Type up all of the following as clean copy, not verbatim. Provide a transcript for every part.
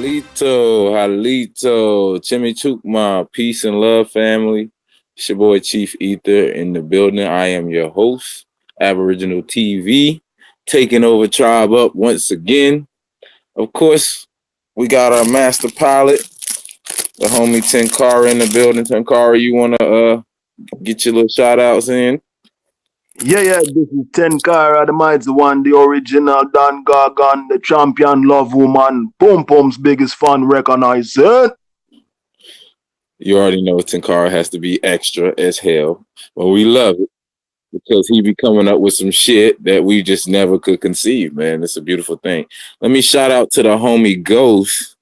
Halito, Chimichukma, peace and love, family. It's your boy Chief Ether in the building. I am your host, Aboriginal TV, taking over Tribe Up once again. Of course, we got our master pilot, the homie Tenkara in the building. Tenkara, you wanna get your little shout outs in? Yeah, this is Tenkara, the mighty one, the original Don Gargan, the champion love woman, Pum Pum's biggest fan, recognize it. You already know Tenkara has to be extra as hell, but we love it because he be coming up with some shit that we just never could conceive, man. It's a beautiful thing. Let me shout out to the homie Ghost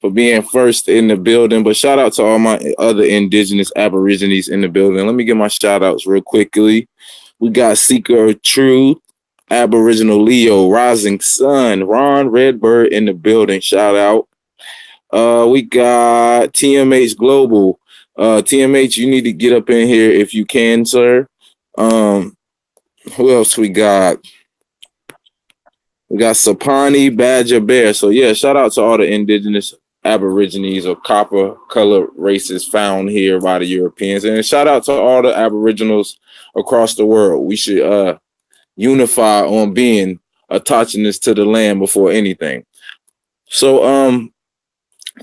for being first in the building, but shout out to all my other indigenous aborigines in the building. Let me get my shout outs real quickly. We got Seeker of Truth, Aboriginal Leo, Rising Sun, Ron Redbird in the building. Shout out. We got TMH Global. TMH, you need to get up in here if you can, sir. Who else we got? We got Sapani Badger Bear. So yeah, shout out to all the indigenous Aborigines or copper color races found here by the Europeans, and shout out to all the Aboriginals across the world. We should unify on being attachingness to the land before anything. So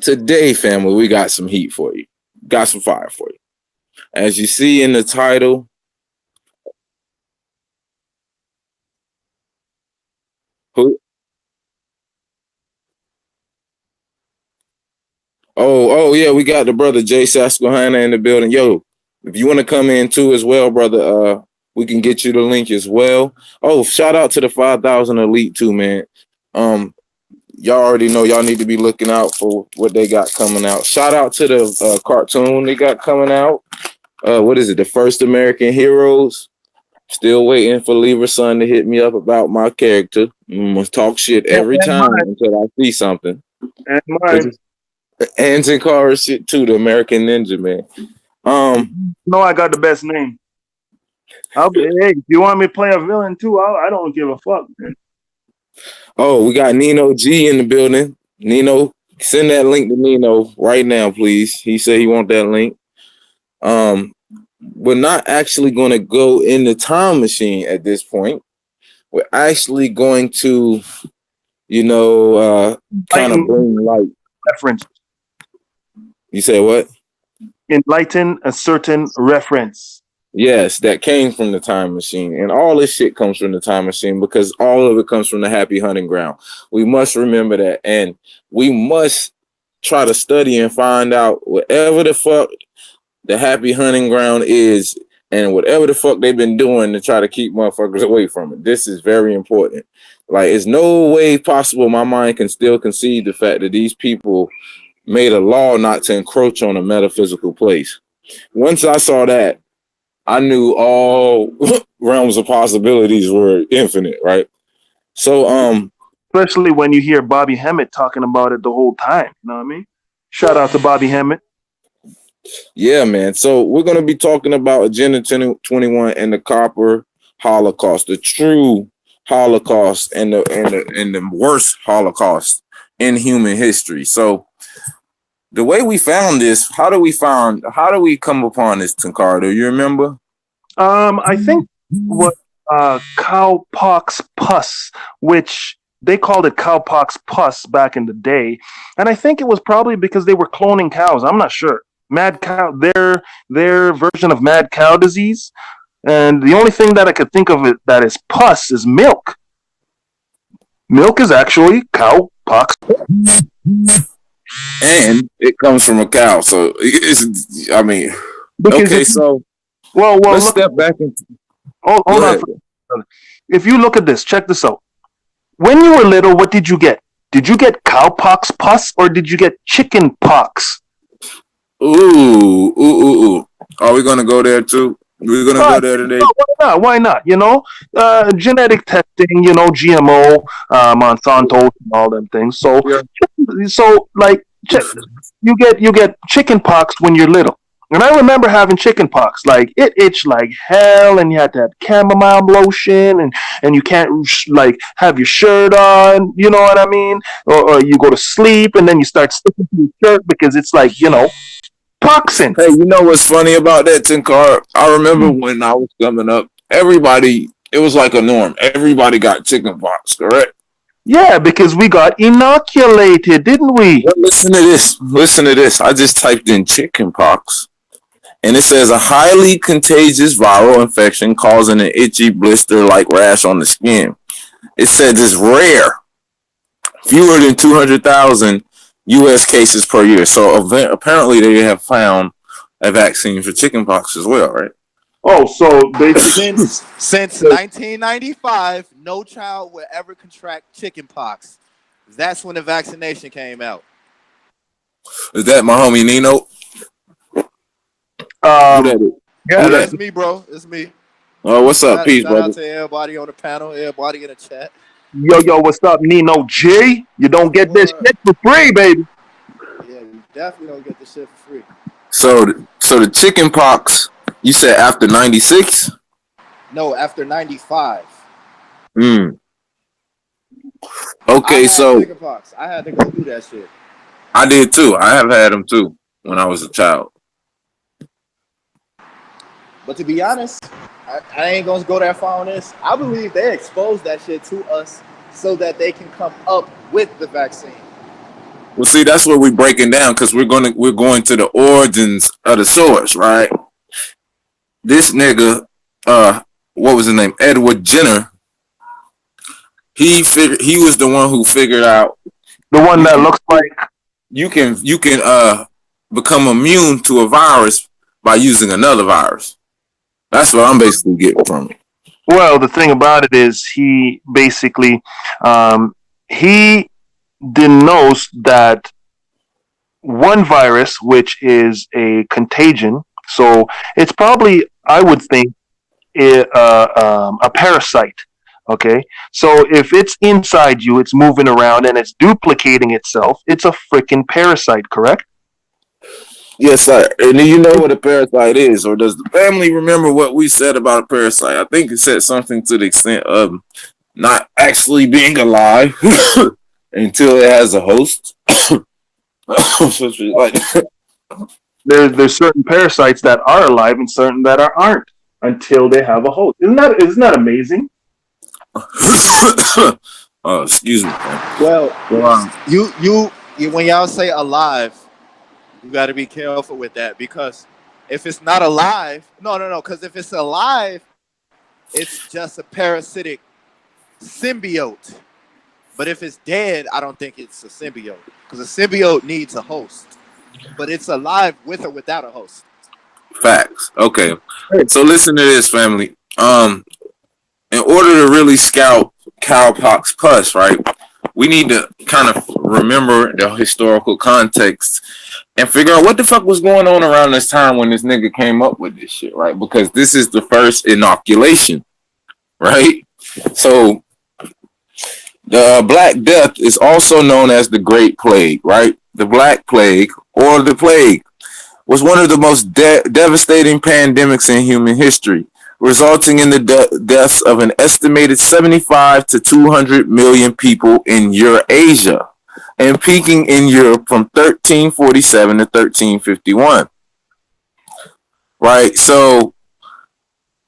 today, family, we got some heat for you. Got some fire for you. As you see in the title, who? Oh yeah, we got the brother Jay Susquehanna in the building. Yo, if you want to come in too as well, brother, we can get you the link as well. Oh, shout out to the 5,000 Elite too, man. Y'all already know y'all need to be looking out for what they got coming out. Shout out to the cartoon they got coming out. What is it? The First American Heroes. Still waiting for Lever Son to hit me up about my character. Must talk shit every time until I see something. And mine. And Tenkara shit too, the American Ninja, man. No, I got the best name. Hey, if you want me to play a villain too, I don't give a fuck, man. Oh, we got Nino G in the building. Nino, send that link to Nino right now, please. He said he want that link. We're not actually going to go in the time machine at this point. We're actually going to, kind of bring light. Reference. You say what? Enlighten a certain reference. Yes, that came from the time machine. And all this shit comes from the time machine because all of it comes from the happy hunting ground. We must remember that. And we must try to study and find out whatever the fuck the happy hunting ground is and whatever the fuck they've been doing to try to keep motherfuckers away from it. This is very important. Like, it's no way possible my mind can still concede the fact that these people made a law not to encroach on a metaphysical place. Once I saw that, I knew all realms of possibilities were infinite, right? So, especially when you hear Bobby Hemmett talking about it the whole time. You know what I mean? Shout out to Bobby Hemmett. Yeah, man. So we're gonna be talking about Agenda 2021 and the Copper Holocaust, the true Holocaust and the worst Holocaust in human history. So the way we found this, how do we come upon this, Tenkara? Do you remember? I think what cowpox pus, which they called it cowpox pus back in the day, and I think it was probably because they were cloning cows. I'm not sure. Mad cow, their version of mad cow disease, and the only thing that I could think of it that is pus is milk. Milk is actually cowpox. And it comes from a cow, so it's. I mean, because okay, so well, let's step back and hold on. If you look at this, check this out. When you were little, what did you get? Did you get cowpox pus or did you get chicken pox? Ooh. Are we gonna go there too? We're gonna go there today. No, why not? Genetic testing, GMO, Monsanto, and all them things. So, Yeah. you get chicken pox when you're little. And I remember having chicken pox. Like it itched like hell, and you had to have chamomile lotion, and you can't like have your shirt on. You know what I mean? Or you go to sleep, and then you start sticking to your shirt because it's like toxin. Hey, you know what's funny about that, Tinkar? I remember when I was coming up, everybody, it was like a norm. Everybody got chicken pox, correct? Yeah, because we got inoculated, didn't we? But listen to this. Listen to this. I just typed in chicken pox, and it says a highly contagious viral infection causing an itchy blister-like rash on the skin. It says it's rare, fewer than 200,000 U.S. cases per year. So apparently they have found a vaccine for chickenpox as well, right? Oh, so basically, Since 1995, no child will ever contract chickenpox. That's when the vaccination came out. Is that my homie Nino? Who that is? yeah, Yeah, that's it's me, bro. It's me. Oh, what's up? Shout, Peace, shout out brother. to everybody on the panel, everybody in the chat. yo, what's up, Nino G? You don't get this Word. shit for free, baby. Yeah, you definitely don't get this shit for free. So the chickenpox, you said after 96? No, after 95. Mm. I Okay, had so chickenpox. I had to go through that shit. I did too. I have had them too when I was a child. But to be honest, I ain't gonna go that far on this. I believe they exposed that shit to us so that they can come up with the vaccine. Well, see, that's what we're breaking down because we're going to the origins of the source, right? This nigga, what was his name? Edward Jenner. He was the one who figured out The one that looks like you can become immune to a virus by using another virus. That's what I'm basically getting from it. well, the thing about it is he basically he denotes that one virus, which is a contagion. So it's probably, I would think, a parasite. Okay, so if it's inside you, it's moving around and it's duplicating itself. It's a freaking parasite, correct? Yes, sir. And do you know what a parasite is, or does the family remember what we said about a parasite? I think it said something to the extent of not actually being alive until it has a host. Like, There's certain parasites that are alive and certain that aren't until they have a host. Isn't that amazing? oh, excuse me. Man. Well, Well, you when y'all say alive, you got to be careful with that because if it's not alive, no, because if it's alive, it's just a parasitic symbiote. But if it's dead, I don't think it's a symbiote because a symbiote needs a host, but it's alive with or without a host. facts. Okay. So listen to this, family. In order to really scout cowpox pus, right, we need to kind of remember the historical context and figure out what the fuck was going on around this time when this nigga came up with this shit, right? Because this is the first inoculation, right? So the Black Death is also known as the Great Plague, right? The Black Plague or the Plague was one of the most devastating pandemics in human history, resulting in the deaths of an estimated 75 to 200 million people in Eurasia and peaking in Europe from 1347 to 1351. Right? So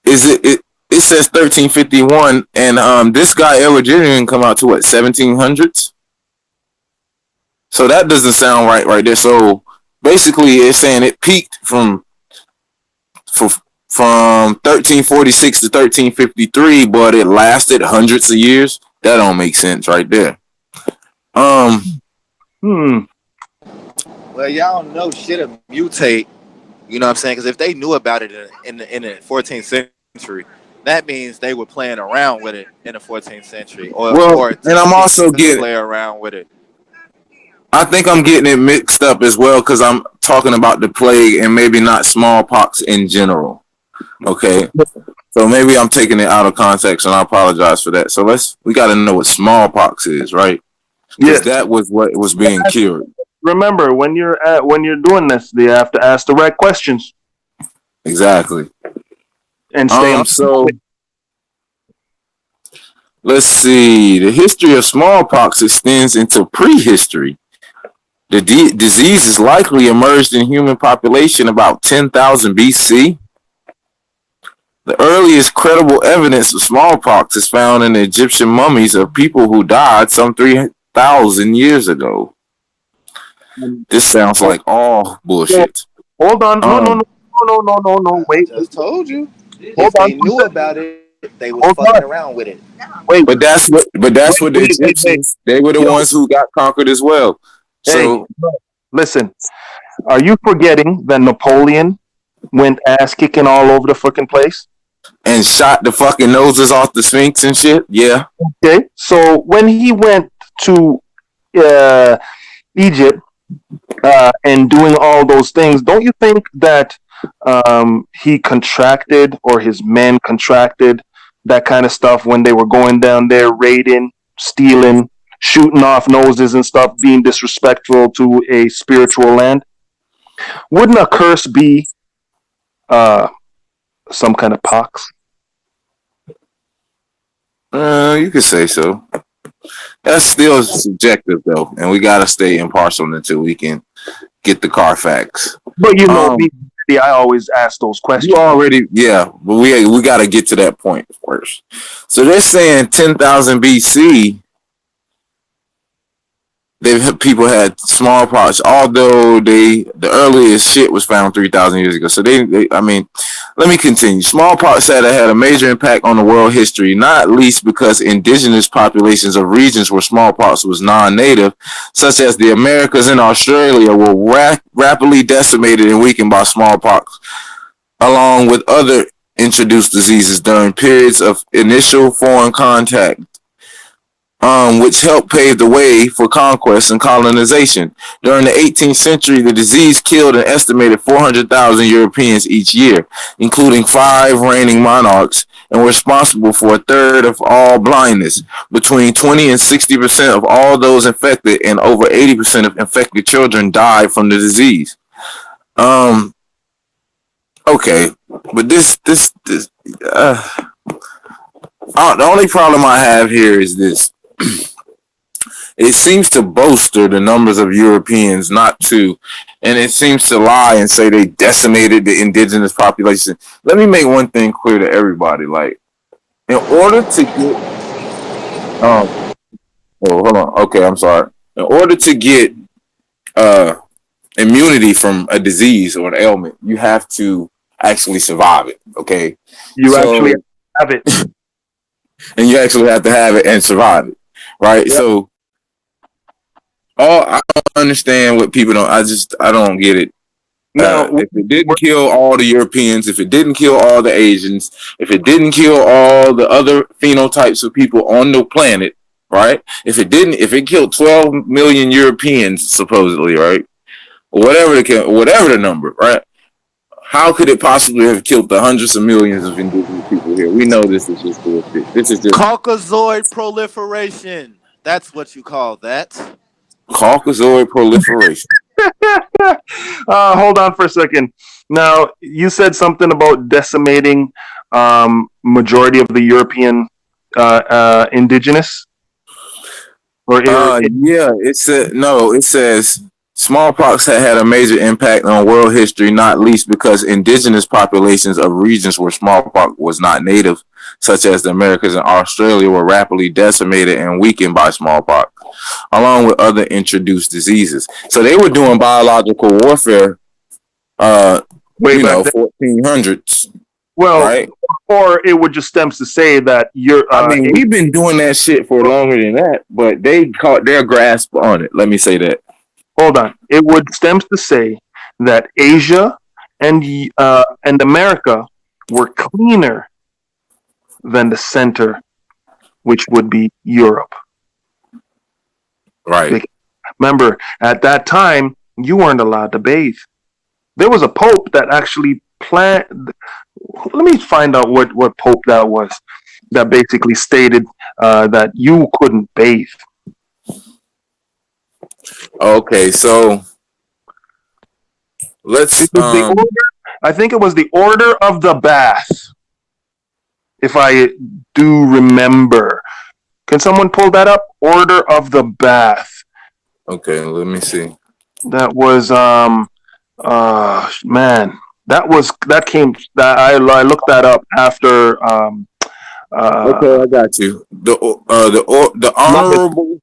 it says 1351 and this guy Edward Jenner didn't come out to what, 1700s? So that doesn't sound right there. So basically it's saying it peaked from 1346 to 1353, but it lasted hundreds of years. That don't make sense right there. Well, y'all don't know shit will mutate. You know what I'm saying? Because if they knew about it in the 14th century, that means they were playing around with it in the 14th century, or and I'm also getting play around with it. I think I'm getting it mixed up as well because I'm talking about the plague and maybe not smallpox in general. Okay, so maybe I'm taking it out of context, and I apologize for that. So we got to know what smallpox is, right? Because that was what was being cured. remember when you're doing this, you have to ask the right questions Exactly. and stay on. So let's see. The history of smallpox extends into prehistory. The disease is likely emerged in human population about 10,000 BC. The earliest credible evidence of smallpox is found in the Egyptian mummies of people who died some 3,000 years ago. This sounds like all bullshit. Hold on. No, no, Um, no, no, no, no, no. I Wait. just told you. Hold If they on. knew about it, they was Hold fucking on. around with it. Wait. but that's what the Wait. Egyptians, they were the Yo, ones who got conquered as well. hey, So listen. Are you forgetting that Napoleon went ass kicking all over the fucking place? and shot the fucking noses off the Sphinx and shit. Yeah. Okay. So when he went to uh, Egypt and doing all those things, don't you think that he contracted or his men contracted that kind of stuff when they were going down there raiding, stealing, shooting off noses and stuff, being disrespectful to a spiritual land? Wouldn't a curse be some kind of pox? You could say so. That's still subjective though, and we gotta stay impartial until we can get the Carfax. But you know, Um, me, I always ask those questions. You already, yeah, but we got to get to that point first. So they're saying 10,000 BC, people had smallpox, although the earliest shit was found 3,000 years ago. So I mean, let me continue. Smallpox had a major impact on the world history, not least because indigenous populations of regions where smallpox was non-native, such as the Americas and Australia, were rapidly decimated and weakened by smallpox, along with other introduced diseases during periods of initial foreign contact, which helped pave the way for conquest and colonization. During the 18th century, the disease killed an estimated 400,000 Europeans each year, including 5 reigning monarchs, and were responsible for a third of all blindness. Between 20 and 60% of all those infected and over 80% of infected children died from the disease. Okay, but the only problem I have here is this. It seems to bolster the numbers of Europeans, not to, and it seems to lie and say they decimated the indigenous population. Let me make one thing clear to everybody. Like, in order to get, hold on. Okay, I'm sorry. In order to get immunity from a disease or an ailment, you have to actually survive it. Okay, You actually have it. and you actually have to have it and survive it, right? Yep. So, I don't understand what people don't. I don't get it. Now, if it didn't kill all the Europeans, if it didn't kill all the Asians, if it didn't kill all the other phenotypes of people on the planet, right? If it killed 12 million Europeans supposedly, right? Whatever the number, right? How could it possibly have killed the hundreds of millions of indigenous people here? We know this is just bullshit. This is just Caucasoid proliferation. That's what you call that. Caucasoid proliferation. Hold on for a second. Now, you said something about decimating majority of the European indigenous. It says smallpox had a major impact on world history, not least because indigenous populations of regions where smallpox was not native, such as the Americas and Australia, were rapidly decimated and weakened by smallpox, along with other introduced diseases. So they were doing biological warfare, 1400s. Well, right? Or it would just stems to say that we've been doing that shit for longer than that, but they caught their grasp on it. Let me say that. Hold on. It would stems to say that Asia and America were cleaner than the center, which would be Europe. Right. Because remember, at that time, you weren't allowed to bathe. There was a pope that actually planned. Let me find out what pope that was. That basically stated that you couldn't bathe. Okay, so let's It was the order. I think it was the Order of the Bath, if I do remember. Can someone pull that up? Order of the Bath. okay, let me see. That was man. That came that I looked that up after Okay, uh I got you. The Lotus, Honorable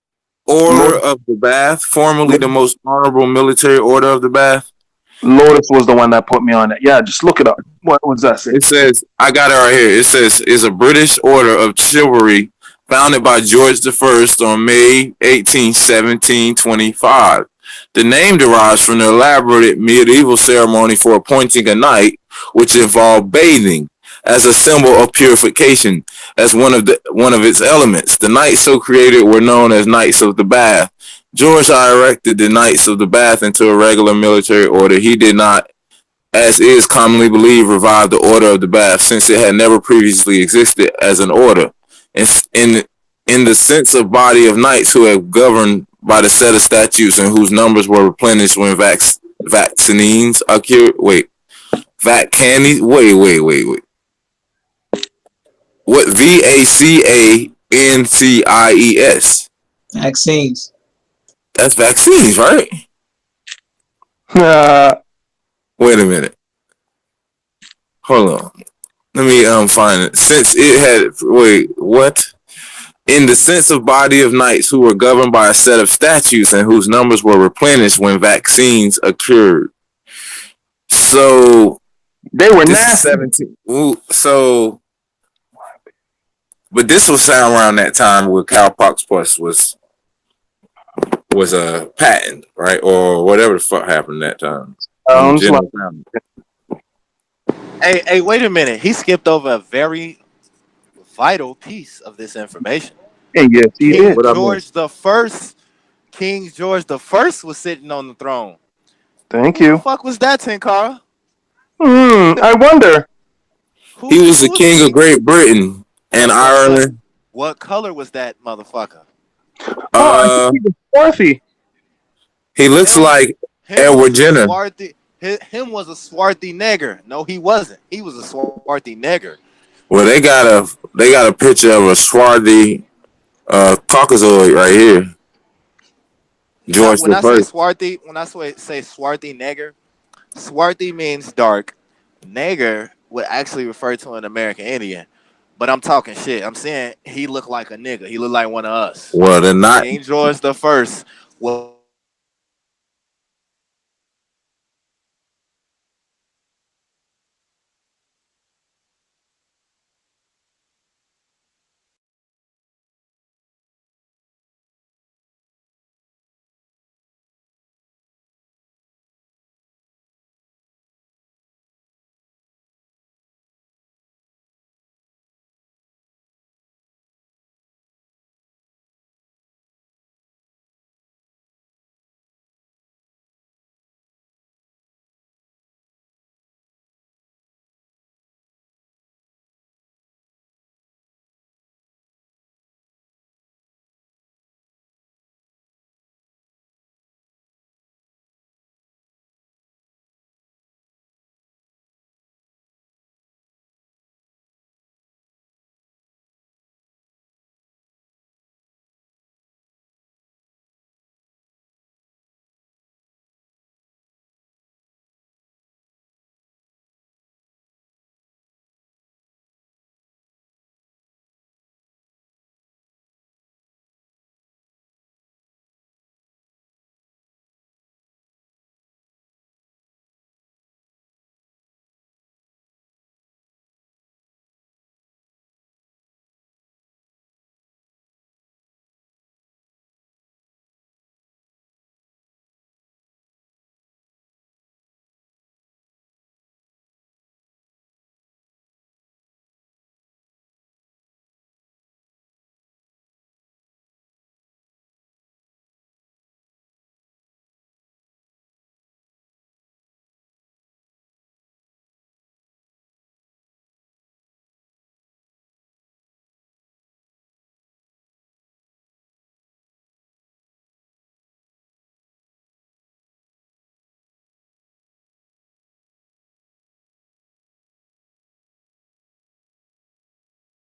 Order Lotus, of the Bath, formerly the most honorable military order of the Bath. Lotus was the one that put me on it. Yeah, just look it up. What was that say? It says, I got it right here. It says, is a British order of chivalry founded by George the First on May 18, 1725. The name derives from the elaborate medieval ceremony for appointing a knight, which involved bathing as a symbol of purification as one of its elements. The knights so created were known as Knights of the Bath. George I erected the Knights of the Bath into a regular military order. He did not, as is commonly believed, revived the Order of the Bath, since it had never previously existed as an order. In, in the sense of body of knights who have governed by the set of statutes and whose numbers were replenished when vaccines occurred. Wait, vaccani? Wait. What? VACANCIES? Vaccines. That's vaccines, right? Wait a minute. Hold on. Let me find it. Since it had what? In the sense of body of knights who were governed by a set of statutes and whose numbers were replenished when vaccines occurred. So They were this is nasty. 17. Ooh, so, but this was around that time where cowpox plus was a patent, right, or whatever the fuck happened that time when the Sounds like general found it. Hey, wait a minute. He skipped over a very vital piece of this information. yes, he King did. What I missed? George the First. King George the First was sitting on the throne. Thank Who the you. fuck was that, Tenkara? I wonder. He was Who the was the king of king? Great Britain and Ireland. What color was that motherfucker? Oh, I think Uh, he was swarthy. he looks Him, like him Edward was a Jenner. swarthy. Him was a swarthy nigger. No, he wasn't. He was a swarthy nigger. Well, they got a picture of a swarthy Caucasoid right here. Now, George when the I say First. swarthy, say swarthy nigger, swarthy means dark. Nigger would actually refer to an American Indian. But I'm talking shit. I'm saying he looked like a nigga. He looked like one of us. Well, they're not. King George the First was